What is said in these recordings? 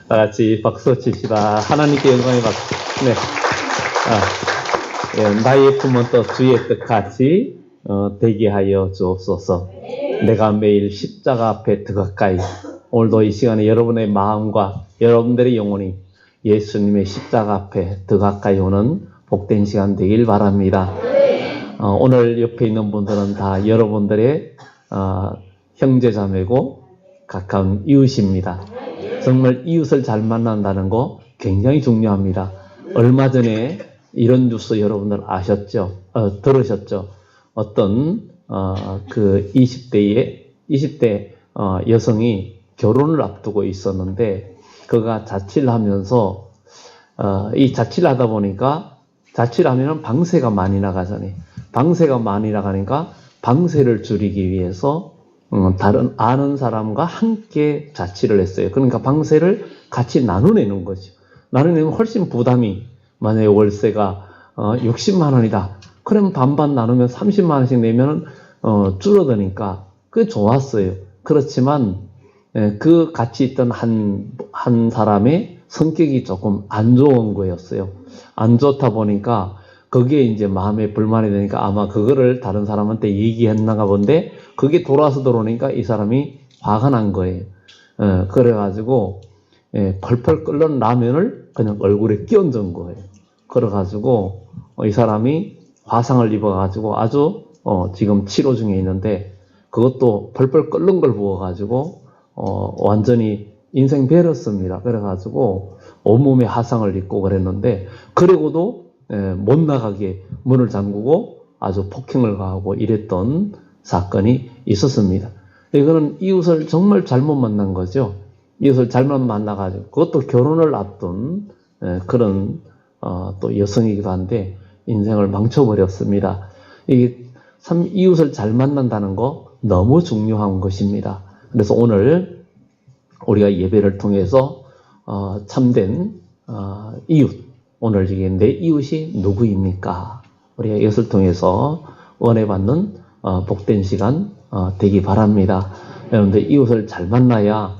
다 같이 박수 칩시다. 하나님께 영광의 박수. 네. 나의 품은 또 주의 뜻같이 되게 하여 주옵소서. 내가 매일 십자가 앞에 더 가까이. 오늘도 이 시간에 여러분의 마음과 여러분들의 영혼이 예수님의 십자가 앞에 더 가까이 오는 복된 시간 되길 바랍니다. 오늘 옆에 있는 분들은 다 여러분들의 형제자매고 가까운 이웃입니다. 정말 이웃을 잘 만난다는 거 굉장히 중요합니다. 얼마 전에 이런 뉴스 여러분들 아셨죠? 들으셨죠? 어떤 그 20대 여성이 결혼을 앞두고 있었는데 그가 자취를 하면서 이 자취를 하다 보니까 자취를 하면 방세가 많이 나가잖아요. 방세가 많이 나가니까 방세를 줄이기 위해서 다른 아는 사람과 함께 자취를 했어요. 그러니까 방세를 같이 나눠내는 거죠. 나눠내면 훨씬 부담이, 만약에 월세가 60만 원이다. 그러면 반반 나누면 30만 원씩 내면 줄어드니까 그게 좋았어요. 그렇지만 그 같이 있던 한 사람의 성격이 조금 안 좋은 거였어요. 안 좋다 보니까 거기에 이제 마음에 불만이 되니까 아마 그거를 다른 사람한테 얘기했나가 본데 그게 돌아서 들어오니까 이 사람이 화가 난 거예요. 그래가지고 펄펄 끓는 라면을 그냥 얼굴에 끼얹은 거예요. 그래가지고 이 사람이 화상을 입어가지고 아주 지금 치료 중에 있는데 그것도 펄펄 끓는 걸 부어가지고 완전히 인생 베렸습니다. 그래가지고 온몸에 화상을 입고 그랬는데 그러고도 못 나가게 문을 잠그고 아주 폭행을 가하고 이랬던 사건이 있었습니다. 이거는 이웃을 정말 잘못 만난 거죠. 이웃을 잘못 만나가지고 그것도 결혼을 앞둔 그런 또 여성이기도 한데 인생을 망쳐버렸습니다. 이게 참 이웃을 잘 만난다는 거 너무 중요한 것입니다. 그래서 오늘 우리가 예배를 통해서 참된 이웃, 오늘 이게 내 이웃이 누구입니까? 우리가 이것을 통해서 은혜 받는 복된 시간 되기 바랍니다. 여러분들 이웃을 잘 만나야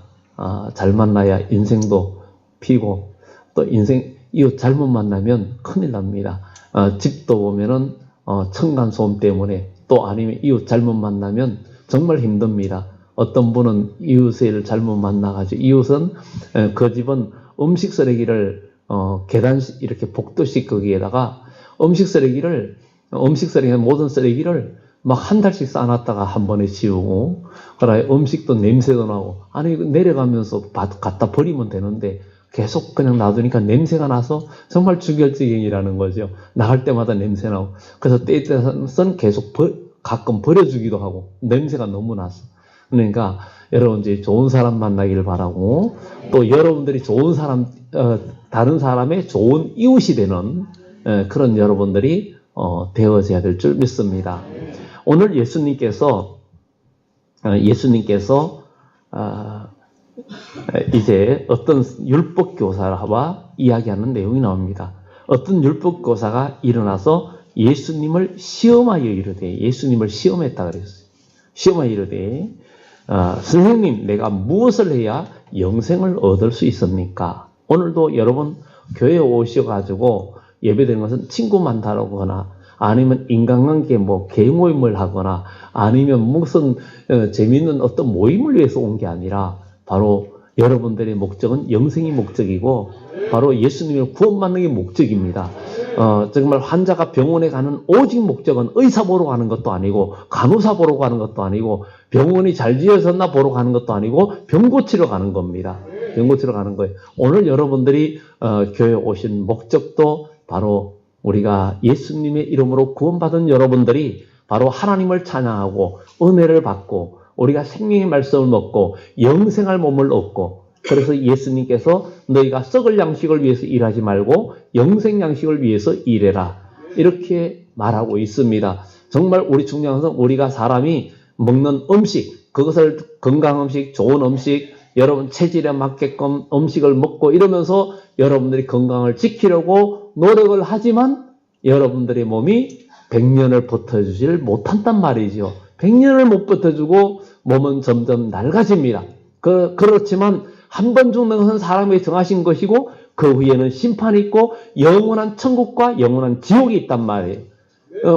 인생도 피고 또 이웃 잘못 만나면 큰일 납니다. 집도 보면은 층간소음 때문에 또 아니면 이웃 잘못 만나면 정말 힘듭니다. 어떤 분은 이웃을 잘못 만나가지고 이웃은 그 집은 음식 쓰레기를 계단 이렇게 복도식 거기에다가 음식 쓰레기를 모든 쓰레기를 막 한 달씩 쌓아놨다가 한 번에 치우고 그래 음식도 냄새도 나고 아니 내려가면서 갖다 버리면 되는데 계속 그냥 놔두니까 냄새가 나서 정말 주결지경이라는 거죠. 나갈 때마다 냄새 나고 그래서 때에 따라서는 계속 가끔 버려주기도 하고 냄새가 너무 나서 그러니까 여러분 이제 좋은 사람 만나기를 바라고 또 여러분들이 좋은 사람 다른 사람의 좋은 이웃이 되는 그런 여러분들이 되어져야 될 줄 믿습니다. 오늘 예수님께서 이제 어떤 율법교사와 이야기하는 내용이 나옵니다. 어떤 율법교사가 일어나서 예수님을 시험하여 이르되 예수님을 시험했다 그랬어요. 시험하여 이르되 선생님 내가 무엇을 해야 영생을 얻을 수 있습니까? 오늘도 여러분 교회에 오셔가지고 예배드리는 것은 친구 만나라고 하거나 아니면 인간관계 개모임을 하거나 아니면 무슨 재미있는 어떤 모임을 위해서 온 게 아니라 바로 여러분들의 목적은 영생이 목적이고 바로 예수님을 구원받는 게 목적입니다. 정말 환자가 병원에 가는 오직 목적은 의사 보러 가는 것도 아니고 간호사 보러 가는 것도 아니고 병원이 잘 지어졌나 보러 가는 것도 아니고 병 고치러 가는 겁니다. 병 고치러 가는 거예요. 오늘 여러분들이 교회에 오신 목적도 바로 우리가 예수님의 이름으로 구원받은 여러분들이 바로 하나님을 찬양하고 은혜를 받고 우리가 생명의 말씀을 먹고 영생할 몸을 얻고 그래서 예수님께서 너희가 썩을 양식을 위해서 일하지 말고 영생 양식을 위해서 일해라 이렇게 말하고 있습니다. 정말 우리 중요한 것은 우리가 사람이 먹는 음식 그것을 건강 음식 좋은 음식 여러분 체질에 맞게끔 음식을 먹고 이러면서 여러분들이 건강을 지키려고 노력을 하지만 여러분들의 몸이 100년을 버텨주질 못한단 말이죠. 100년을 못 버텨주고 몸은 점점 낡아집니다. 그렇지만 한 번 죽는 것은 사람이 정하신 것이고 그 후에는 심판이 있고 영원한 천국과 영원한 지옥이 있단 말이에요.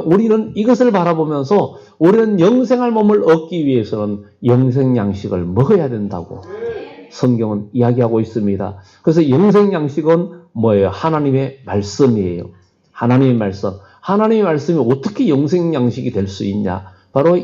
우리는 이것을 바라보면서 우리는 영생할 몸을 얻기 위해서는 영생 양식을 먹어야 된다고 성경은 이야기하고 있습니다. 그래서 영생 양식은 뭐예요? 하나님의 말씀이에요. 하나님의 말씀. 하나님의 말씀이 어떻게 영생 양식이 될 수 있냐? 바로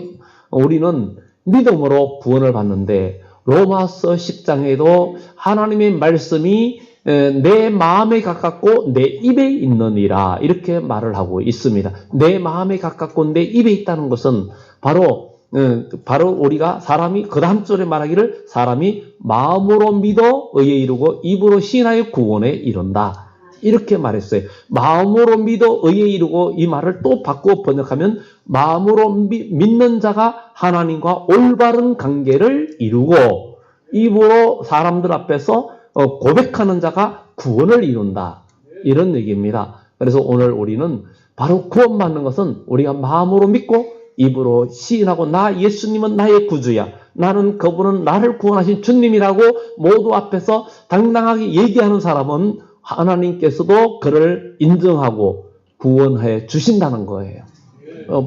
우리는 믿음으로 구원을 받는데 로마서 10장에도 하나님의 말씀이 내 마음에 가깝고 내 입에 있느니라 이렇게 말을 하고 있습니다. 내 마음에 가깝고 내 입에 있다는 것은 바로 우리가 사람이 그 다음 절에 말하기를 사람이 마음으로 믿어 의에 이르고 입으로 신하여 구원에 이른다. 이렇게 말했어요. 마음으로 믿어 의에 이르고 이 말을 또 바꾸어 번역하면 마음으로 믿는 자가 하나님과 올바른 관계를 이루고 입으로 사람들 앞에서 고백하는 자가 구원을 이룬다. 이런 얘기입니다. 그래서 오늘 우리는 바로 구원받는 것은 우리가 마음으로 믿고 입으로 시인하고 나 예수님은 나의 구주야. 나는 그분은 나를 구원하신 주님이라고 모두 앞에서 당당하게 얘기하는 사람은 하나님께서도 그를 인정하고 구원해 주신다는 거예요.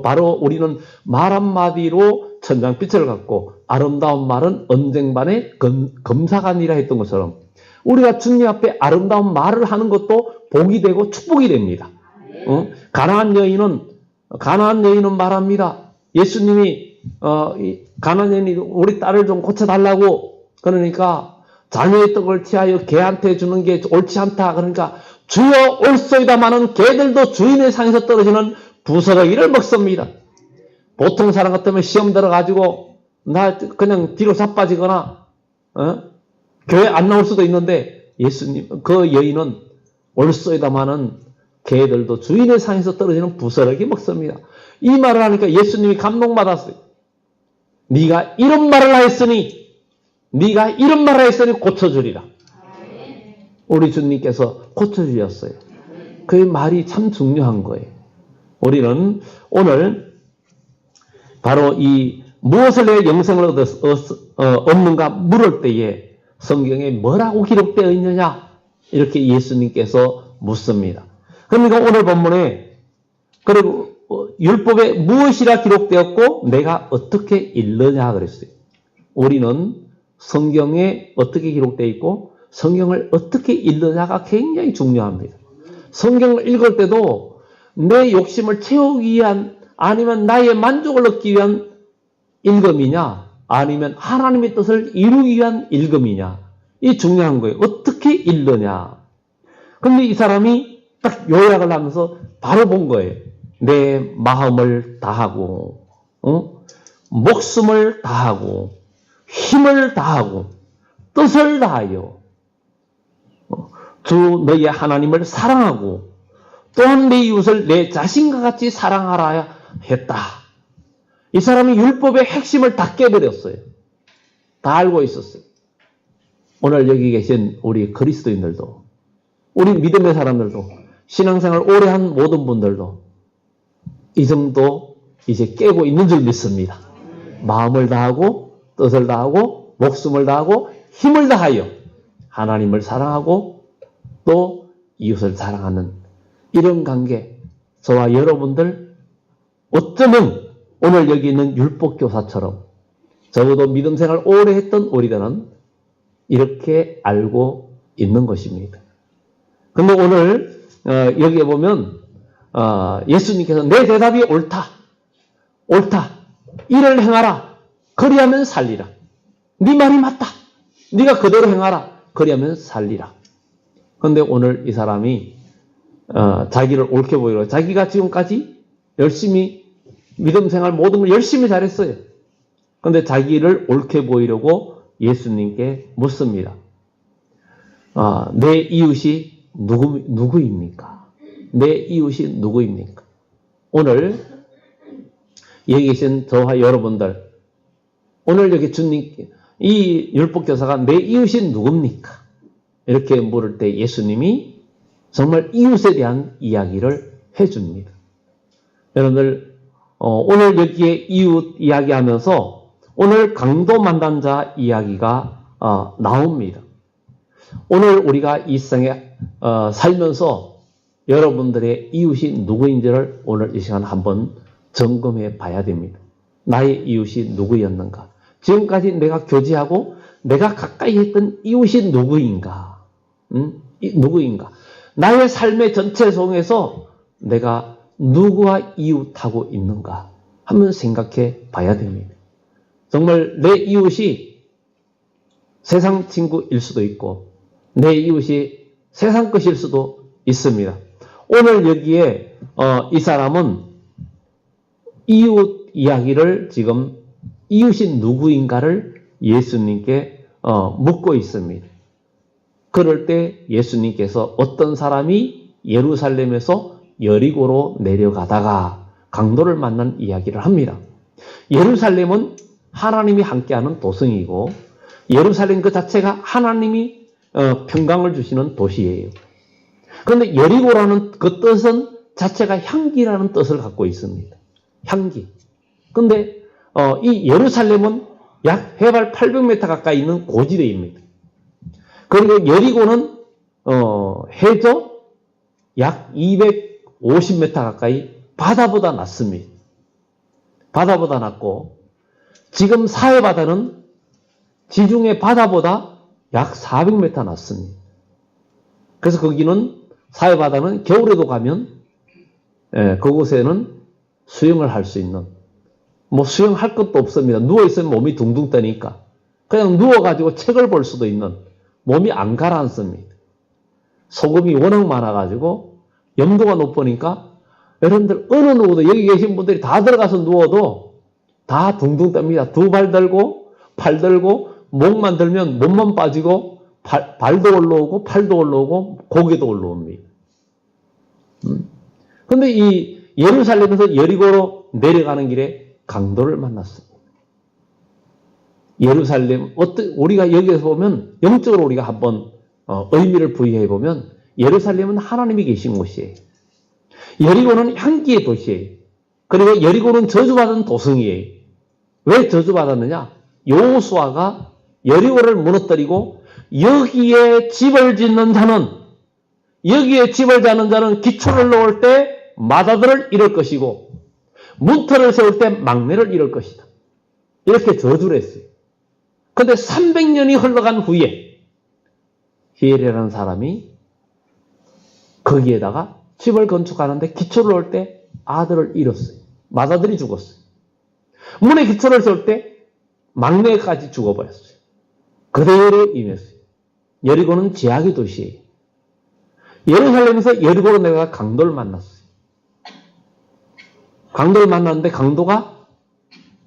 바로 우리는 말 한마디로 천장빛을 갖고 아름다운 말은 언쟁반의 검사관이라 했던 것처럼 우리가 주님 앞에 아름다운 말을 하는 것도 복이 되고 축복이 됩니다. 가나안 여인은 말합니다. 예수님이 가나안 여인이 우리 딸을 좀 고쳐달라고 그러니까 자녀의 떡을 취하여 개한테 주는 게 옳지 않다. 그러니까 주여 옳소이다마는 개들도 주인의 상에서 떨어지는 부스러기를 먹습니다. 보통 사람 같으면 시험 들어가지고 나 그냥 뒤로 자빠지거나 교회 안 나올 수도 있는데 예수님 그 여인은 옳소이다마는 개들도 주인의 상에서 떨어지는 부스러기 먹습니다. 이 말을 하니까 예수님이 감동받았어요. 네가 이런 말을 하였으니 고쳐주리라. 우리 주님께서 고쳐주셨어요. 그 말이 참 중요한 거예요. 우리는 오늘 바로 이 무엇을 내 영생을 얻는가 물을 때에 성경에 뭐라고 기록되어 있느냐 이렇게 예수님께서 묻습니다. 그러니까 오늘 본문에 그리고 율법에 무엇이라 기록되었고 내가 어떻게 읽느냐 그랬어요. 우리는 성경에 어떻게 기록되어 있고 성경을 어떻게 읽느냐가 굉장히 중요합니다. 성경을 읽을 때도 내 욕심을 채우기 위한 아니면 나의 만족을 얻기 위한 읽음이냐 아니면 하나님의 뜻을 이루기 위한 읽음이냐 이 중요한 거예요. 어떻게 읽느냐. 근데 이 사람이 딱 요약을 하면서 바로 본 거예요. 내 마음을 다하고 목숨을 다하고 힘을 다하고 뜻을 다하여 주 너의 하나님을 사랑하고 또한 내 이웃을 내 자신과 같이 사랑하라 했다. 이 사람이 율법의 핵심을 다 깨버렸어요. 다 알고 있었어요. 오늘 여기 계신 우리 그리스도인들도 우리 믿음의 사람들도 신앙생활 오래 한 모든 분들도 이 정도 이제 깨고 있는 줄 믿습니다. 마음을 다하고 뜻을 다하고 목숨을 다하고 힘을 다하여 하나님을 사랑하고 또 이웃을 사랑하는 이런 관계 저와 여러분들 어쩌면 오늘 여기 있는 율법교사처럼 적어도 믿음생활 오래 했던 우리들은 이렇게 알고 있는 것입니다. 근데 오늘 여기에 보면 예수님께서 내 대답이 옳다. 이를 행하라. 그리하면 살리라. 네 말이 맞다. 네가 그대로 행하라. 그리하면 살리라. 그런데 오늘 이 사람이 자기를 옳게 보이려 자기가 지금까지 열심히 믿음생활 모든 걸 열심히 잘했어요. 그런데 자기를 옳게 보이려고 예수님께 묻습니다. 내 이웃이 누구입니까? 내 이웃이 누구입니까? 오늘 여기 계신 저와 여러분들 오늘 여기 주님 이 율법교사가 내 이웃이 누굽니까? 이렇게 물을 때 예수님이 정말 이웃에 대한 이야기를 해줍니다. 여러분들 오늘 여기에 이웃 이야기하면서 오늘 강도 만단자 이야기가 나옵니다. 오늘 우리가 이 세상에 살면서 여러분들의 이웃이 누구인지를 오늘 이 시간 한번 점검해 봐야 됩니다. 나의 이웃이 누구였는가? 지금까지 내가 교제하고 내가 가까이 했던 이웃이 누구인가? 누구인가? 나의 삶의 전체 속에서 내가 누구와 이웃하고 있는가? 한번 생각해 봐야 됩니다. 정말 내 이웃이 세상 친구일 수도 있고 내 이웃이 세상 것일 수도 있습니다. 오늘 여기에 이 사람은 이웃 이야기를 지금 이웃이 누구인가를 예수님께 묻고 있습니다. 그럴 때 예수님께서 어떤 사람이 예루살렘에서 여리고로 내려가다가 강도를 만난 이야기를 합니다. 예루살렘은 하나님이 함께하는 도성이고 예루살렘 그 자체가 하나님이 평강을 주시는 도시예요. 그런데 여리고라는 그 뜻은 자체가 향기라는 뜻을 갖고 있습니다. 향기. 그런데 이 예루살렘은 약 해발 800m 가까이 있는 고지대입니다. 그리고 여리고는 해저 약 250m 가까이 바다보다 낮습니다. 바다보다 낮고 지금 사해바다는 지중해 바다보다 약 400m 낮습니다. 그래서 거기는 사해바다는 겨울에도 가면 그곳에는 수영을 할 수 있는 수영할 것도 없습니다. 누워있으면 몸이 둥둥 떠니까 그냥 누워가지고 책을 볼 수도 있는 몸이 안 가라앉습니다. 소금이 워낙 많아가지고 염도가 높으니까 여러분들 어느 누구도 여기 계신 분들이 다 들어가서 누워도 다 둥둥 뜹니다. 두 발 들고 팔 들고 목만 들면 몸만 빠지고 발도 올라오고 팔도 올라오고 고개도 올라옵니다. 그런데 이 예루살렘에서 여리고로 내려가는 길에 강도를 만났습니다. 예루살렘 우리가 여기에서 보면 영적으로 우리가 한번 의미를 부여해 보면 예루살렘은 하나님이 계신 곳이에요. 여리고는 향기의 도시예요. 그리고 여리고는 저주받은 도성이에요. 왜 저주받았느냐? 여호수아가 여리고를 무너뜨리고 여기에 집을 짓는 자는 기초를 놓을 때 마다들을 잃을 것이고 문터를 세울 때 막내를 잃을 것이다. 이렇게 저주를 했어요. 그런데 300년이 흘러간 후에 히엘이라는 사람이 거기에다가 집을 건축하는데 기초를 놓을 때 아들을 잃었어요. 마다들이 죽었어요. 문에 기초를 세울 때 막내까지 죽어버렸어요. 그대로 인했어요. 여리고는 제약의 도시예요. 예루살렘에서 여리고로 내가 강도를 만났어요. 강도를 만났는데 강도가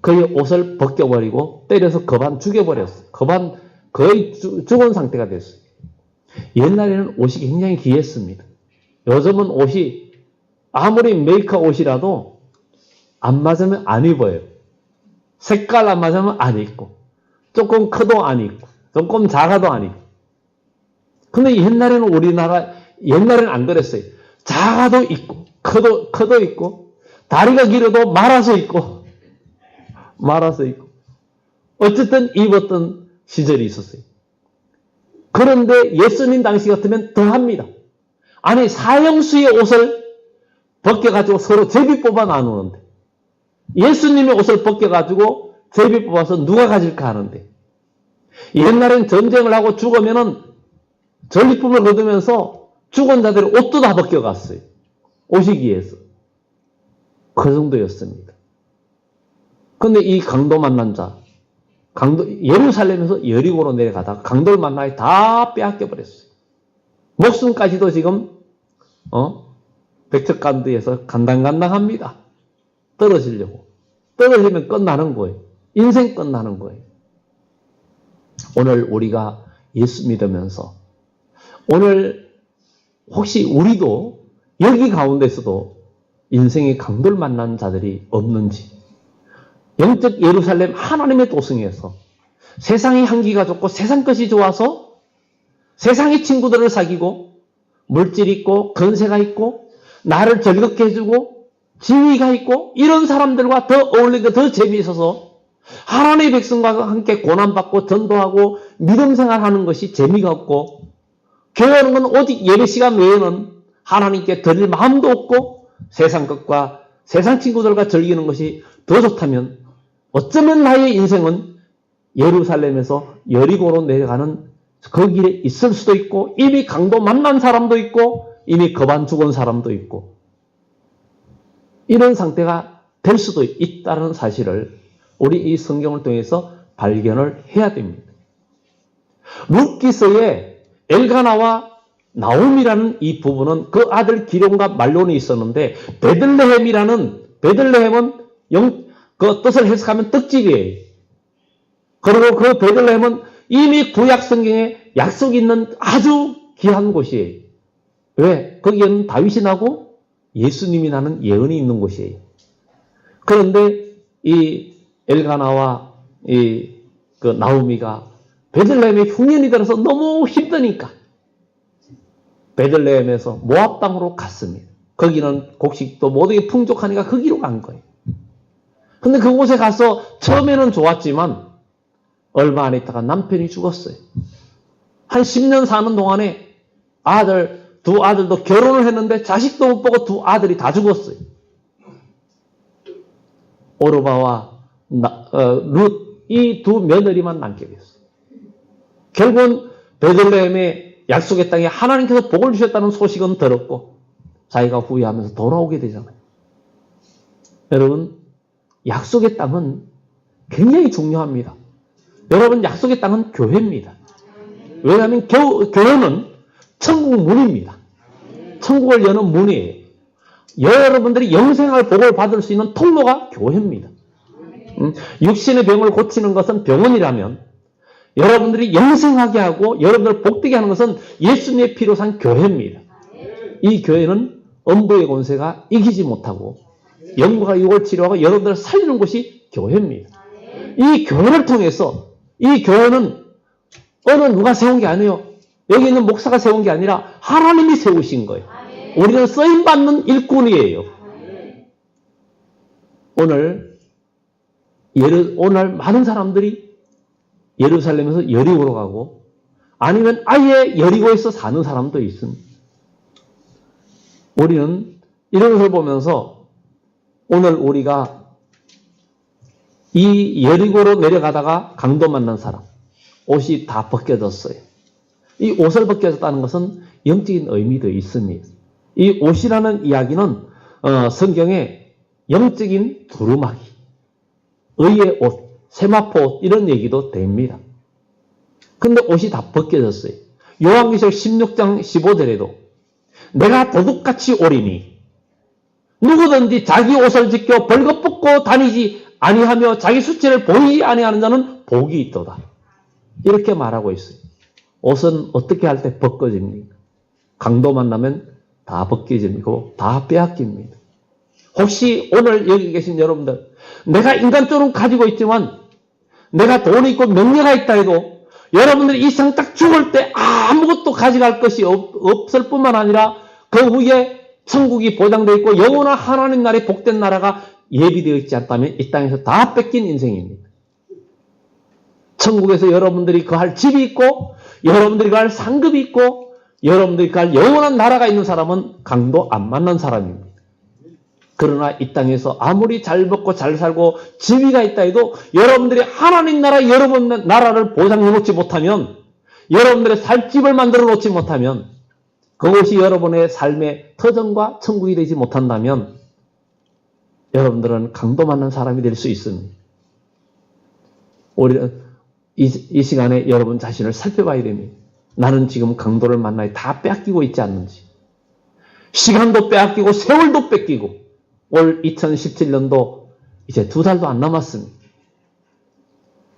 그의 옷을 벗겨버리고 때려서 거반 죽여버렸어요. 거반 거의 죽은 상태가 됐어요. 옛날에는 옷이 굉장히 귀했습니다. 요즘은 옷이 아무리 메이커 옷이라도 안 맞으면 안 입어요. 색깔 안 맞으면 안 입고 조금 커도 안 입고 조금 작아도 안 입고. 근데 옛날에는 안 그랬어요. 작아도 입고 커도 입고 다리가 길어도 말아서 입고 어쨌든 입었던 시절이 있었어요. 그런데 예수님 당시 같으면 더합니다. 아니 사형수의 옷을 벗겨가지고 서로 제비 뽑아 나누는데 예수님의 옷을 벗겨가지고 제비 뽑아서 누가 가질까 하는데 옛날엔 전쟁을 하고 죽으면은 전리품을 거두면서 죽은 자들의 옷도 다 벗겨갔어요. 옷이 귀해서. 그 정도였습니다. 그런데 이 강도 만난 자, 예루살렘에서 여리고로 내려가다가 강도를 만나서 다 빼앗겨버렸어요. 목숨까지도 지금 백척간두에서 간당간당합니다. 떨어지려고. 떨어지면 끝나는 거예요. 인생 끝나는 거예요. 오늘 우리가 예수 믿으면서 오늘 혹시 우리도 여기 가운데서도 인생의 강도를 만난 자들이 없는지 영적 예루살렘 하나님의 도성에서 세상의 향기가 좋고 세상 것이 좋아서 세상의 친구들을 사귀고 물질 있고 건세가 있고 나를 즐겁게 해주고 지위가 있고 이런 사람들과 더 어울리고 더 재미있어서 하나님의 백성과 함께 고난받고 전도하고 믿음 생활하는 것이 재미가 없고 교회하는 건 오직 예배 시간 외에는 하나님께 드릴 마음도 없고 세상 것과 세상 친구들과 즐기는 것이 더 좋다면 어쩌면 나의 인생은 예루살렘에서 여리고로 내려가는 그 길에 있을 수도 있고 이미 강도 만난 사람도 있고 이미 거반 죽은 사람도 있고 이런 상태가 될 수도 있다는 사실을 우리 이 성경을 통해서 발견을 해야 됩니다. 룻기서에 엘가나와 나옴이라는 이 부분은 그 아들 기럯과 말론이 있었는데 베들레헴은 그 뜻을 해석하면 떡집이에요. 그리고 그 베들레헴은 이미 구약 성경에 약속이 있는 아주 귀한 곳이에요. 왜? 거기에는 다윗이 나고 예수님이 나는 예언이 있는 곳이에요. 그런데 이 엘가나와 그 나오미가 베들레헴에 흉년이 들어서 너무 힘드니까 베들레헴에서 모압 땅으로 갔습니다. 거기는 곡식도 모든 게 풍족하니까 거기로 간 거예요. 근데 그곳에 가서 처음에는 좋았지만 얼마 안 있다가 남편이 죽었어요. 한 10년 사는 동안에 두 아들도 결혼을 했는데 자식도 못 보고 두 아들이 다 죽었어요. 오르바와 룻 이 두 며느리만 남게 됐어요. 결국은 베들레헴의 약속의 땅에 하나님께서 복을 주셨다는 소식은 들었고 자기가 후회하면서 돌아오게 되잖아요. 여러분, 약속의 땅은 굉장히 중요합니다. 여러분, 약속의 땅은 교회입니다. 왜냐하면 교회는 천국 문입니다. 천국을 여는 문이에요. 여러분들이 영생할 복을 받을 수 있는 통로가 교회입니다. 육신의 병을 고치는 것은 병원이라면 여러분들이 영생하게 하고 여러분들을 복되게 하는 것은 예수님의 피로 산 교회입니다. 이 교회는 음부의 권세가 이기지 못하고 영과 육을 치료하고 여러분들을 살리는 곳이 교회입니다. 이 교회를 통해서 이 교회는 어느 누가 세운 게 아니에요. 여기 있는 목사가 세운 게 아니라 하나님이 세우신 거예요. 우리는 쓰임받는 일꾼이에요. 오늘 많은 사람들이 예루살렘에서 여리고로 가고 아니면 아예 여리고에서 사는 사람도 있습니다. 우리는 이런 것을 보면서 오늘 우리가 이 여리고로 내려가다가 강도 만난 사람, 옷이 다 벗겨졌어요. 이 옷을 벗겨졌다는 것은 영적인 의미도 있습니다. 이 옷이라는 이야기는 성경에 영적인 두루마기, 의의 옷, 세마포 옷 이런 얘기도 됩니다. 근데 옷이 다 벗겨졌어요. 요한계시록 16장 15절에도 내가 도둑같이 오리니 누구든지 자기 옷을 지켜 벌거벗고 다니지 아니하며 자기 수치를 보이지 아니하는 자는 복이 있도다. 이렇게 말하고 있어요. 옷은 어떻게 할 때 벗겨집니까? 강도 만나면 다 벗겨지고 다 빼앗깁니다. 혹시 오늘 여기 계신 여러분들, 내가 인간적으로 가지고 있지만 내가 돈이 있고 명예가 있다 해도 여러분들이 이 세상 딱 죽을 때 아무것도 가져갈 것이 없을 뿐만 아니라 그 후에 천국이 보장되어 있고 영원한 하나님 나라의 복된 나라가 예비되어 있지 않다면 이 땅에서 다 뺏긴 인생입니다. 천국에서 여러분들이 거할 집이 있고 여러분들이 거할 상급이 있고 여러분들이 거할 영원한 나라가 있는 사람은 강도 안 만난 사람입니다. 그러나 이 땅에서 아무리 잘 먹고 잘 살고 지위가 있다 해도 여러분들이 하나님 나라 여러분 나라를 보장해 놓지 못하면 여러분들의 살 집을 만들어 놓지 못하면 그것이 여러분의 삶의 터전과 천국이 되지 못한다면 여러분들은 강도 만난 사람이 될 수 있습니다. 우리는 이 시간에 여러분 자신을 살펴봐야 됩니다. 나는 지금 강도를 만나야 다 빼앗기고 있지 않는지. 시간도 빼앗기고 세월도 뺏기고 올 2017년도 이제 2달도 안 남았습니다.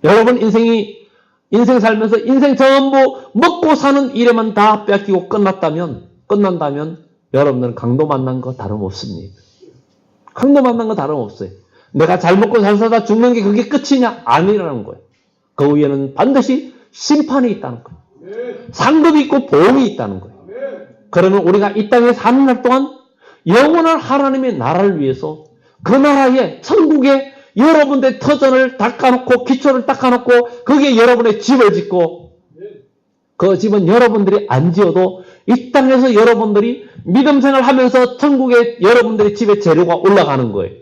여러분 인생 살면서 인생 전부 먹고 사는 일에만 다 빼앗기고 끝난다면 여러분들은 강도 만난 거 다름없습니다. 강도 만난 거 다름없어요. 내가 잘 먹고 잘 살다 죽는 게 그게 끝이냐? 아니라는 거예요. 그 위에는 반드시 심판이 있다는 거예요. 상급이 있고 보험이 있다는 거예요. 그러면 우리가 이 땅에 사는 날 동안 영원한 하나님의 나라를 위해서 그 나라에 천국에 여러분의 터전을 닦아놓고 기초를 닦아놓고 거기에 여러분의 집을 짓고 그 집은 여러분들이 안 지어도 이 땅에서 여러분들이 믿음 생활하면서 천국에 여러분들의 집에 재료가 올라가는 거예요.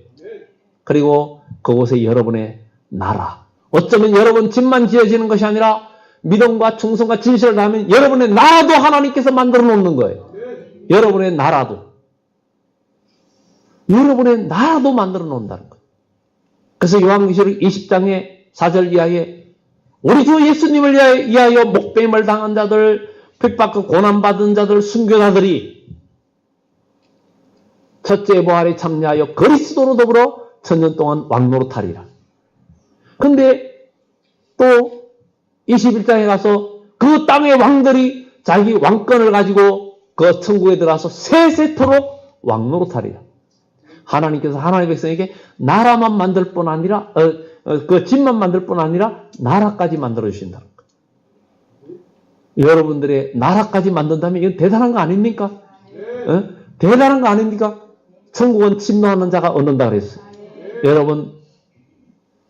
그리고 그곳에 여러분의 나라. 어쩌면 여러분 집만 지어지는 것이 아니라 믿음과 충성과 진실을 다하면 여러분의 나라도 하나님께서 만들어 놓는 거예요. 여러분의 나라도. 여러분의 나라도 만들어 놓는다는 거예요. 그래서 요한계시록 20장의 4절 이하에 우리 주 예수님을 위하여 목배임을 당한 자들, 핍박과 고난받은 자들, 순교자들이 첫째 부활에 참여하여 그리스도로 더불어 천년 동안 왕노릇하리라. 근데 또 21장에 가서 그 땅의 왕들이 자기 왕권을 가지고 그 천국에 들어가서 세세토록 왕노릇하리라. 하나님께서 하나님의 백성에게 나라만 만들 뿐 아니라 그 집만 만들 뿐 아니라 나라까지 만들어 주신다는 거예요. 여러분들의 나라까지 만든다면 이건 대단한 거 아닙니까? 대단한 거 아닙니까? 천국은 침노하는 자가 얻는다 그랬어요. 여러분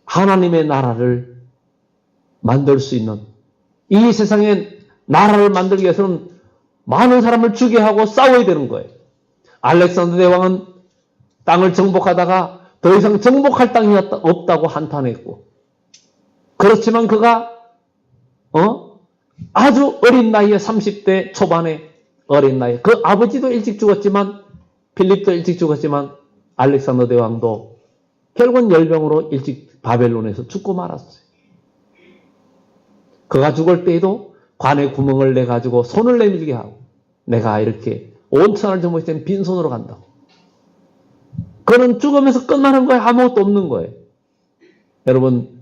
하나님의 나라를 만들 수 있는 이 세상에 나라를 만들기 위해서는 많은 사람을 죽게 하고 싸워야 되는 거예요. 알렉산더 대왕은 땅을 정복하다가 더 이상 정복할 땅이 없다고 한탄했고, 그렇지만 그가 아주 어린 나이에 30대 초반에 어린 나이에 그 아버지도 일찍 죽었지만 필립도 일찍 죽었지만 알렉산더 대왕도 결국은 열병으로 일찍 바벨론에서 죽고 말았어요. 그가 죽을 때에도 관에 구멍을 내가지고 손을 내밀게 하고 내가 이렇게 온 천하를 정복했을 때는 빈손으로 간다고. 그는 죽으면서 끝나는 거예요. 아무것도 없는 거예요. 여러분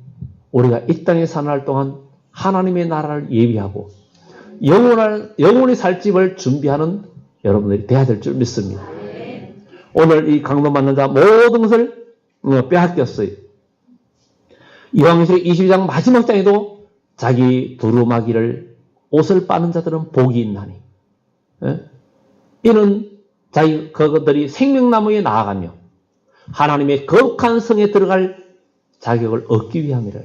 우리가 이 땅에 사는 날 동안 하나님의 나라를 예비하고 영원히 살 집을 준비하는 여러분들이 돼야 될 줄 믿습니다. 오늘 이 강도 받는 자 모든 것을 빼앗겼어요. 요한계시록 22장 마지막 장에도 자기 두루마기를 옷을 빠는 자들은 복이 있나니 이는 그것들이 생명나무에 나아가며 하나님의 거룩한 성에 들어갈 자격을 얻기 위함이라.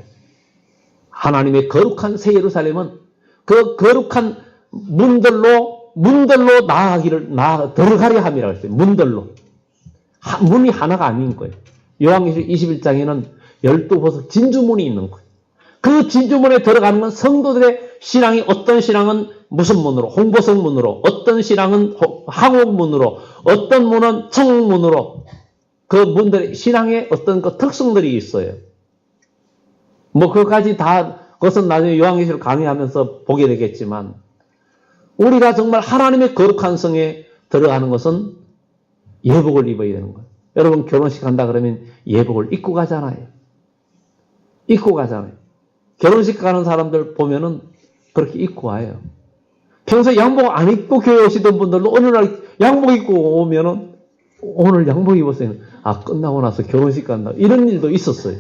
하나님의 거룩한 새 예루살렘은 그 거룩한 문들로 들어가려 함이라고 했어요. 문들로. 문이 하나가 아닌 거예요. 요한계시록 21장에는 12보석 진주문이 있는 거예요. 그 진주문에 들어가는 건 성도들의 신앙이 어떤 신앙은 무슨 문으로, 홍보성 문으로, 어떤 신앙은 항옥문으로, 어떤 문은 청문으로, 그 문들의 신앙의 어떤 그 특성들이 있어요. 그것까지 다, 그것은 나중에 요한계시록 강의하면서 보게 되겠지만, 우리가 정말 하나님의 거룩한 성에 들어가는 것은 예복을 입어야 되는 거예요. 여러분 결혼식 한다 그러면 예복을 입고 가잖아요. 입고 가잖아요. 결혼식 가는 사람들 보면은 그렇게 입고 와요. 평소에 양복 안 입고 교회 오시던 분들도 어느 날 양복 입고 오면은 오늘 양복 입었어요. 끝나고 나서 결혼식 간다. 이런 일도 있었어요.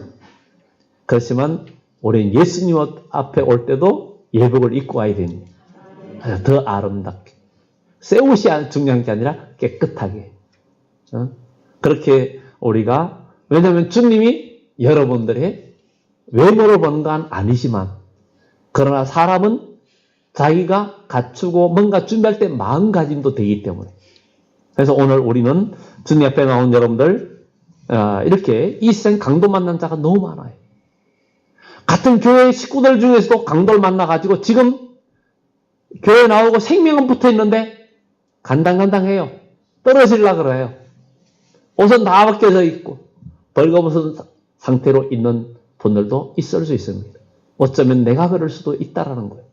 그렇지만 우리는 예수님 앞에 올 때도 예복을 입고 와야 됩니다. 더 아름답게. 새 옷이 중요한 게 아니라 깨끗하게. 그렇게 우리가, 왜냐하면 주님이 여러분들의 외모를 보는 건 아니지만, 그러나 사람은 자기가 갖추고 뭔가 준비할 때 마음가짐도 되기 때문에. 그래서 오늘 우리는 주님 앞에 나온 여러분들, 이렇게 이 세상 강도 만난 자가 너무 많아요. 같은 교회 식구들 중에서도 강도를 만나가지고 지금 교회 나오고 생명은 붙어 있는데 간당간당해요. 떨어지려고 그래요. 옷은 다 벗겨져 있고 벌거벗은 상태로 있는 분들도 있을 수 있습니다. 어쩌면 내가 그럴 수도 있다라는 거예요.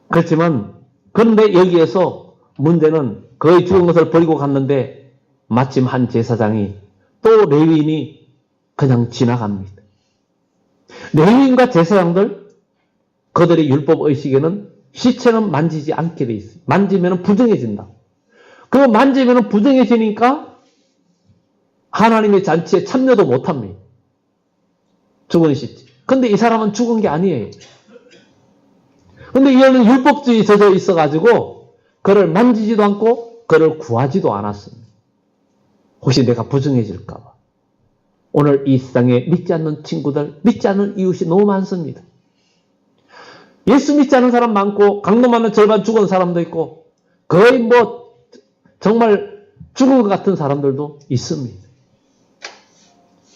그렇지만 그런데 여기에서 문제는 거의 죽은 것을 버리고 갔는데 마침 한 제사장이 또 레위인이 그냥 지나갑니다. 레위인과 제사장들 그들의 율법 의식에는 시체는 만지지 않게 돼 있어요. 만지면 부정해진다. 그 만지면 부정해지니까 하나님의 잔치에 참여도 못합니다. 죽은 시체. 근데 이 사람은 죽은 게 아니에요. 근데 이거는 율법주의 젖어 있어가지고 그를 만지지도 않고 그를 구하지도 않았습니다. 혹시 내가 부정해질까봐. 오늘 이 세상에 믿지 않는 친구들, 믿지 않는 이웃이 너무 많습니다. 예수 믿지 않은 사람 많고 강도만은 절반 죽은 사람도 있고 거의 정말 죽은 것 같은 사람들도 있습니다.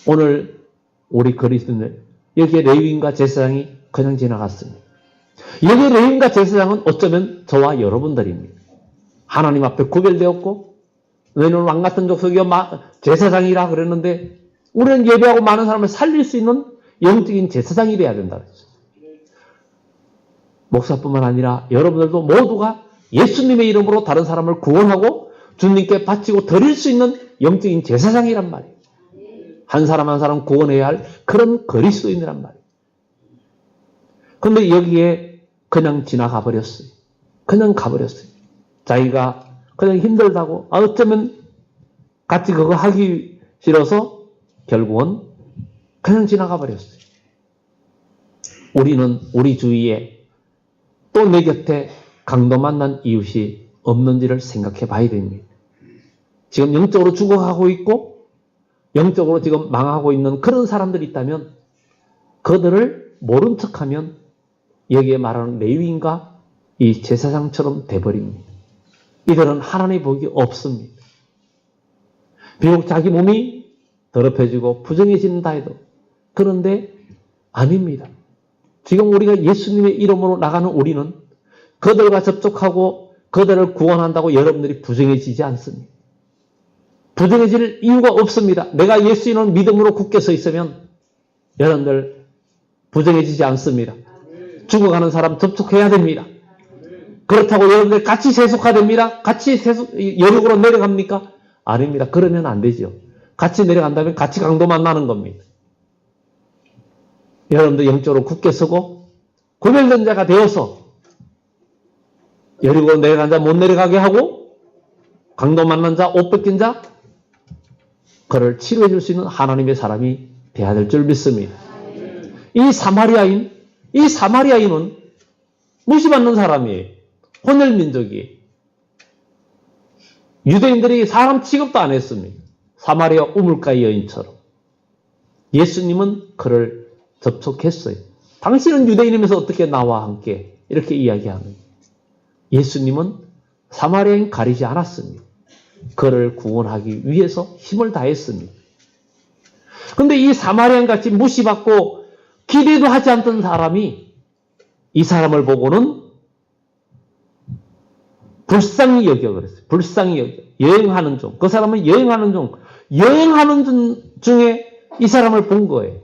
오늘 우리 그리스도인들 여기에 레위인과 제사장이 그냥 지나갔습니다. 여기 레위인과 제사장은 어쩌면 저와 여러분들입니다. 하나님 앞에 구별되었고 너희는 왕같은 족속이여 제사장이라 그랬는데 우리는 예배하고 많은 사람을 살릴 수 있는 영적인 제사장이 돼야 된다 그랬어요. 목사뿐만 아니라 여러분들도 모두가 예수님의 이름으로 다른 사람을 구원하고 주님께 바치고 드릴 수 있는 영적인 제사장이란 말이에요. 한 사람 한 사람 구원해야 할 그런 그리스도인이란 말이에요. 그런데 여기에 그냥 지나가 버렸어요. 그냥 가버렸어요. 자기가 그냥 힘들다고 어쩌면 같이 그거 하기 싫어서 결국은 그냥 지나가 버렸어요. 우리는 우리 주위에 또 내 곁에 강도 만난 이웃이 없는지를 생각해 봐야 됩니다. 지금 영적으로 죽어가고 있고 영적으로 지금 망하고 있는 그런 사람들이 있다면 그들을 모른 척하면 여기에 말하는 레위인과 이 제사장처럼 돼버립니다. 이들은 하나님의 복이 없습니다. 비록 자기 몸이 더럽혀지고 부정해진다 해도 그런데 아닙니다. 지금 우리가 예수님의 이름으로 나가는 우리는 그들과 접촉하고 그들을 구원한다고 여러분들이 부정해지지 않습니다. 부정해질 이유가 없습니다. 내가 예수님을 믿음으로 굳게 서 있으면 여러분들 부정해지지 않습니다. 죽어가는 사람 접촉해야 됩니다. 그렇다고 여러분들 같이 세속화됩니다. 같이 여륙으로 내려갑니까? 아닙니다. 그러면 안 되죠. 같이 내려간다면 같이 강도 만나는 겁니다. 여러분들 영적으로 굳게 서고 구별된 자가 되어서 여리고 내려간 자 못 내려가게 하고 강도 만난 자, 옷 벗긴 자 그를 치료해 줄 수 있는 하나님의 사람이 되어야 될 줄 믿습니다. 이 사마리아인은 무시받는 사람이에요. 혼혈민족이에요. 유대인들이 사람 취급도 안 했습니다. 사마리아 우물가의 여인처럼. 예수님은 그를 접촉했어요. 당신은 유대인이면서 어떻게 나와 함께 이렇게 이야기하는 예수님은 사마리아인 가리지 않았습니다. 그를 구원하기 위해서 힘을 다했습니다. 그런데 이 사마리아인 같이 무시받고 기대도 하지 않던 사람이 이 사람을 보고는 불쌍히 여겨 그랬어요. 불쌍히 여겨. 여행하는 중. 그 사람은 여행하는 중에 이 사람을 본 거예요.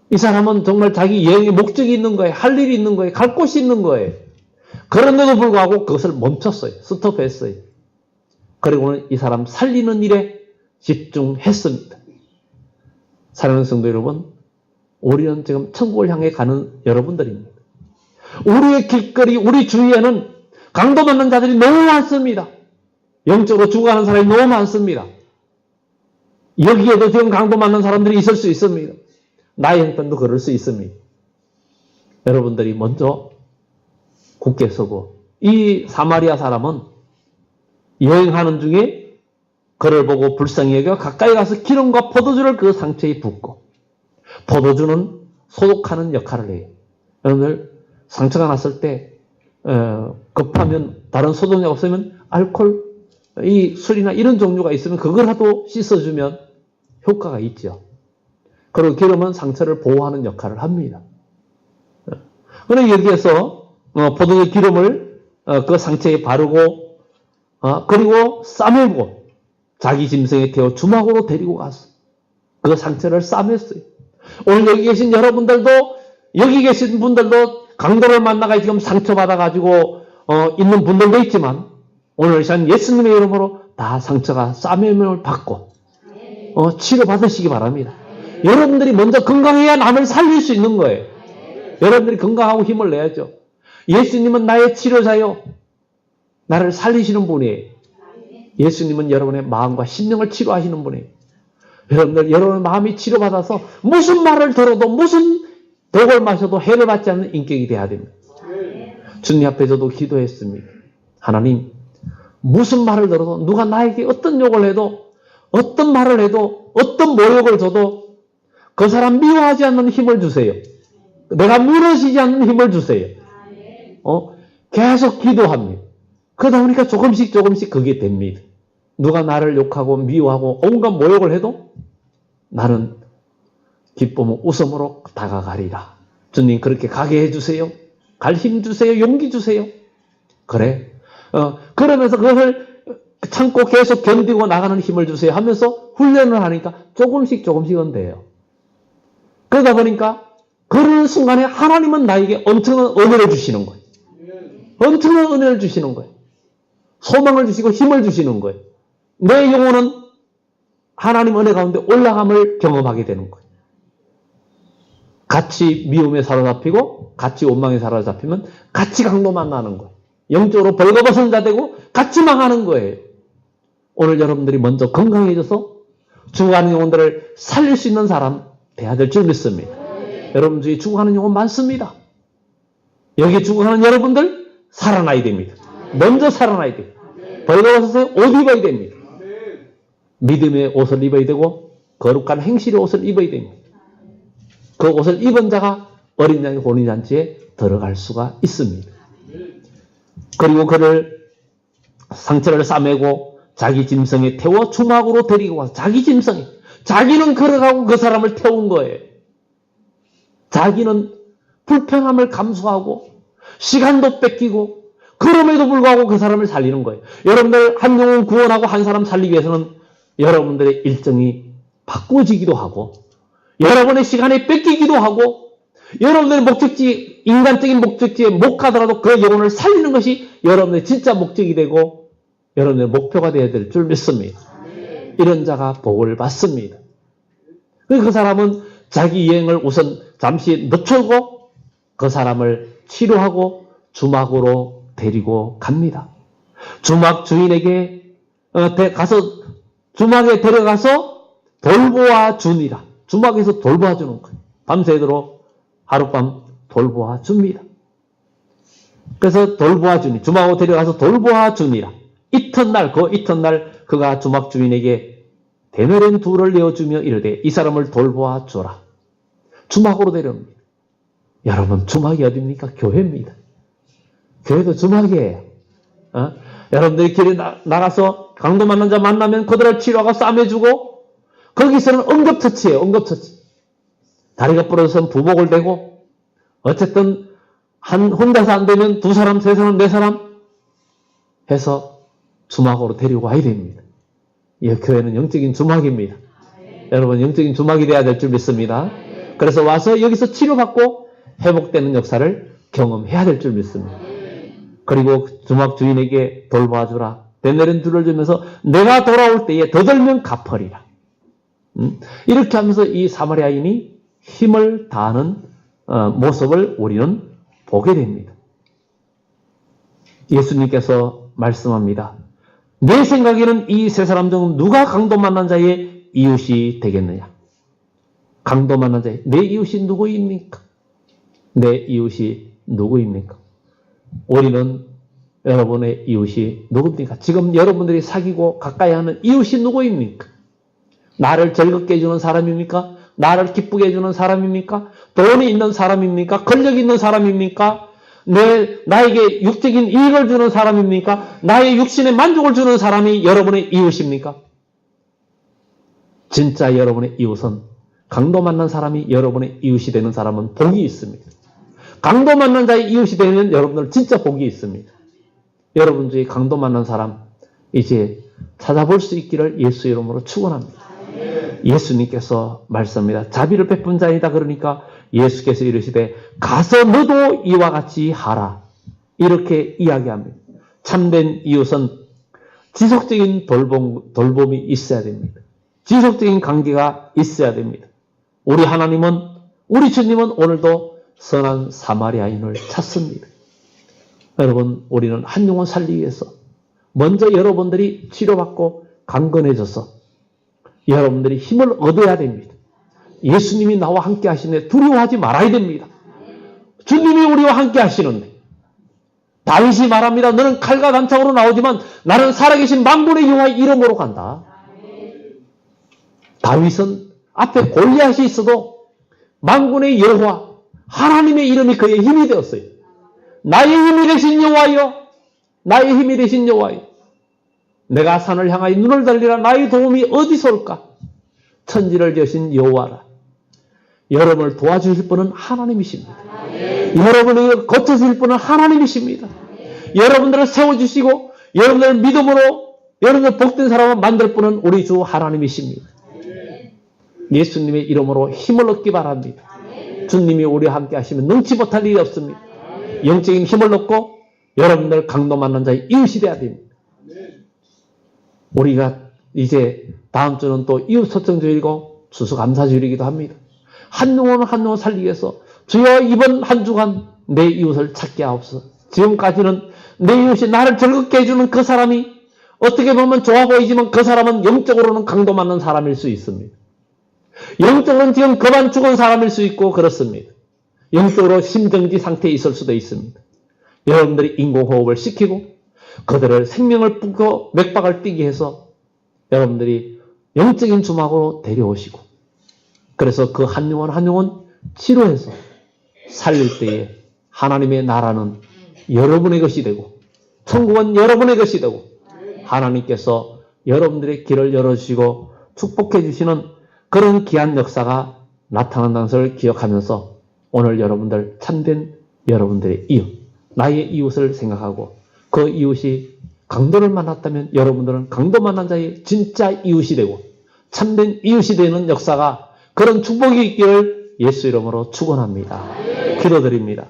이 사람은 정말 자기 여행의 목적이 있는 거예요. 할 일이 있는 거예요. 갈 곳이 있는 거예요. 그런데도 불구하고 그것을 멈췄어요. 스톱했어요. 그리고는 이 사람 살리는 일에 집중했습니다. 사랑하는 성도 여러분, 우리는 지금 천국을 향해 가는 여러분들입니다. 우리의 길거리, 우리 주위에는 강도 받는 자들이 너무 많습니다. 영적으로 죽어가는 사람이 너무 많습니다. 여기에도 지금 강도 받는 사람들이 있을 수 있습니다. 나의 형편도 그럴 수 있습니다. 여러분들이 먼저 굳게 서고 이 사마리아 사람은 여행하는 중에 그를 보고 불쌍히 여겨 가까이 가서 기름과 포도주를 그 상처에 붓고 포도주는 소독하는 역할을 해요. 여러분들 상처가 났을 때 급하면 다른 소독약 없으면 알코올, 이 술이나 이런 종류가 있으면 그거라도 씻어주면 효과가 있죠. 그리고 기름은 상처를 보호하는 역할을 합니다. 그런데 여기에서 포도주 기름을 그 상처에 바르고 그리고 싸매고 자기 짐승에 태워 주막으로 데리고 가서 그 상처를 싸맸어요. 오늘 여기 계신 여러분들도 여기 계신 분들도 강도를 만나가 지금 상처받아가지고 있는 분들도 있지만 오늘 시간 예수님의 이름으로 다 상처가 싸매임을 받고 치료받으시기 바랍니다. 여러분들이 먼저 건강해야 남을 살릴 수 있는 거예요. 여러분들이 건강하고 힘을 내야죠. 예수님은 나의 치료자요. 나를 살리시는 분이에요. 예수님은 여러분의 마음과 심령을 치료하시는 분이에요. 여러분의 마음이 치료받아서 무슨 말을 들어도 무슨 독을 마셔도 해를 받지 않는 인격이 돼야 됩니다. 주님 앞에 저도 기도했습니다. 하나님, 무슨 말을 들어도 누가 나에게 어떤 욕을 해도 어떤 말을 해도 어떤 모욕을 줘도 그 사람 미워하지 않는 힘을 주세요. 내가 무너지지 않는 힘을 주세요. 계속 기도합니다. 그러다 보니까 조금씩 그게 됩니다. 누가 나를 욕하고 미워하고 온갖 모욕을 해도 나는 기쁨 웃음으로 다가가리라. 주님 그렇게 가게 해주세요. 갈 힘 주세요. 용기 주세요. 그래. 그러면서 그것을 참고 계속 견디고 나가는 힘을 주세요 하면서 훈련을 하니까 조금씩은 돼요. 그러다 보니까 그러는 순간에 하나님은 나에게 엄청난 은혜를 주시는 거예요. 엄청난 은혜를 주시는 거예요. 소망을 주시고 힘을 주시는 거예요. 내 영혼은 하나님 은혜 가운데 올라감을 경험하게 되는 거예요. 같이 미움에 사로잡히고 같이 원망에 사로잡히면 같이 강도 만나는 거예요. 영적으로 벌거벗은 자 되고 같이 망하는 거예요. 오늘 여러분들이 먼저 건강해져서 죽어가는 영혼들을 살릴 수 있는 사람 돼야 될 줄 믿습니다. 여러분 중에 죽어가는 영혼 많습니다. 여기 죽어가는 여러분들 살아나야 됩니다. 먼저 살아나야 돼요. 벌거벗어서 옷 입어야 됩니다. 믿음의 옷을 입어야 되고 거룩한 행실의 옷을 입어야 됩니다. 그 옷을 입은 자가 어린 양의 혼인잔치에 들어갈 수가 있습니다. 그리고 그를 상처를 싸매고 자기 짐승에 태워 주막으로 데리고 와서 자기 짐승에 자기는 걸어가고 그 사람을 태운 거예요. 자기는 불편함을 감수하고 시간도 뺏기고 그럼에도 불구하고 그 사람을 살리는 거예요. 여러분들 한 영혼 구원하고 한 사람 살리기 위해서는 여러분들의 일정이 바꿔지기도 하고 여러분의 시간이 뺏기기도 하고 여러분들의 목적지, 인간적인 목적지에 못 가더라도 그 영혼을 살리는 것이 여러분의 진짜 목적이 되고 여러분의 목표가 되어야 될 줄 믿습니다. 이런 자가 복을 받습니다. 그 사람은 자기 여행을 우선 잠시 늦추고 그 사람을 치료하고 주막으로 데리고 갑니다. 주막 주인에게 가서 주막에 데려가서 돌보아 주니라. 주막에서 돌보아 주는 거예요. 밤새도록 하룻밤 돌보아 줍니다. 그래서 돌보아 주니 주막으로 데려가서 돌보아 주니라. 이튿날 그가 주막 주인에게 대너른 둘을 내어주며 이르되 이 사람을 돌보아 줘라. 주막으로 데려옵니다. 여러분 주막이 어디입니까? 교회입니다. 교회도 주막이에요. 여러분들이 길에 나가서 강도 만난 자 만나면 그들을 치료하고 싸매주고 거기서는 응급처치예요. 응급처치. 다리가 부러져서 부목을 대고 어쨌든 혼자서 안 되면 두 사람, 세 사람, 네 사람 해서 주막으로 데리고 와야 됩니다. 이 교회는 영적인 주막입니다. 여러분 영적인 주막이 돼야 될 줄 믿습니다. 그래서 와서 여기서 치료받고 회복되는 역사를 경험해야 될 줄 믿습니다. 그리고 주막 주인에게 돌봐주라. 대내린 둘을 주면서 내가 돌아올 때에 더 들면 갚으리라. 이렇게 하면서 이 사마리아인이 힘을 다하는 모습을 우리는 보게 됩니다. 예수님께서 말씀합니다. 내 생각에는 이 세 사람 중 누가 강도 만난 자의 이웃이 되겠느냐? 강도 만난 자의 내 이웃이 누구입니까? 내 이웃이 누구입니까? 우리는 여러분의 이웃이 누굽니까? 지금 여러분들이 사귀고 가까이 하는 이웃이 누구입니까? 나를 즐겁게 해주는 사람입니까? 나를 기쁘게 해주는 사람입니까? 돈이 있는 사람입니까? 권력이 있는 사람입니까? 나에게 육적인 이익을 주는 사람입니까? 나의 육신에 만족을 주는 사람이 여러분의 이웃입니까? 진짜 여러분의 이웃은 강도 만난 사람이 여러분의 이웃이 되는 사람은 복이 있습니다. 강도 만난 자의 이웃이 되면 여러분들 진짜 복이 있습니다. 여러분 중에 강도 만난 사람 이제 찾아볼 수 있기를 예수 이름으로 축원합니다. 예수님께서 말씀합니다. 자비를 베푼 자이다 그러니까 예수께서 이르시되 가서 너도 이와 같이 하라. 이렇게 이야기합니다. 참된 이웃은 지속적인 돌봄이 있어야 됩니다. 지속적인 관계가 있어야 됩니다. 우리 하나님은 우리 주님은 오늘도 선한 사마리아인을 찾습니다. 여러분 우리는 한 영혼 살리기 위해서 먼저 여러분들이 치료받고 강건해져서 여러분들이 힘을 얻어야 됩니다. 예수님이 나와 함께 하시는데 두려워하지 말아야 됩니다. 주님이 우리와 함께 하시는데 다윗이 말합니다. 너는 칼과 단창으로 나오지만 나는 살아계신 만군의 여호와의 이름으로 간다. 다윗은 앞에 골리앗이 있어도 만군의 여호와 하나님의 이름이 그의 힘이 되었어요. 나의 힘이 되신 여호와여, 나의 힘이 되신 여호와여, 내가 산을 향하여 눈을 달리라. 나의 도움이 어디서 올까? 천지를 지으신 여호와라. 여러분을 도와주실 분은 하나님이십니다. 여러분을 고쳐주실 분은 하나님이십니다. 여러분들을 세워주시고 여러분들 믿음으로 여러분들 복된 사람을 만들 분은 우리 주 하나님이십니다. 예수님의 이름으로 힘을 얻기 바랍니다. 주님이 우리와 함께 하시면 능치 못할 일이 없습니다. 영적인 힘을 얻고 여러분들 강도 만난 자의 이웃이 되어야 됩니다. 우리가 이제 다음 주는 또 이웃소통주일이고 추수감사주일이기도 합니다. 한 영혼 한 영혼 살리기 위해서 주여 이번 한 주간 내 이웃을 찾게 하옵소서. 지금까지는 내 이웃이 나를 즐겁게 해주는 그 사람이 어떻게 보면 좋아 보이지만 그 사람은 영적으로는 강도 맞는 사람일 수 있습니다. 영적으로는 지금 그만 죽은 사람일 수 있고 그렇습니다. 영적으로 심정지 상태에 있을 수도 있습니다. 여러분들이 인공호흡을 시키고 그들을 생명을 뿜고 맥박을 뛰게 해서 여러분들이 영적인 주막으로 데려오시고 그래서 그 한 영혼 한 영혼 치료해서 살릴 때에 하나님의 나라는 여러분의 것이 되고 천국은 여러분의 것이 되고 하나님께서 여러분들의 길을 열어주시고 축복해 주시는 그런 귀한 역사가 나타난다는 것을 기억하면서 오늘 여러분들 참된 여러분들의 이웃, 나의 이웃을 생각하고 그 이웃이 강도를 만났다면 여러분들은 강도 만난 자의 진짜 이웃이 되고 참된 이웃이 되는 역사가 그런 축복이 있기를 예수 이름으로 축원합니다. 기도드립니다.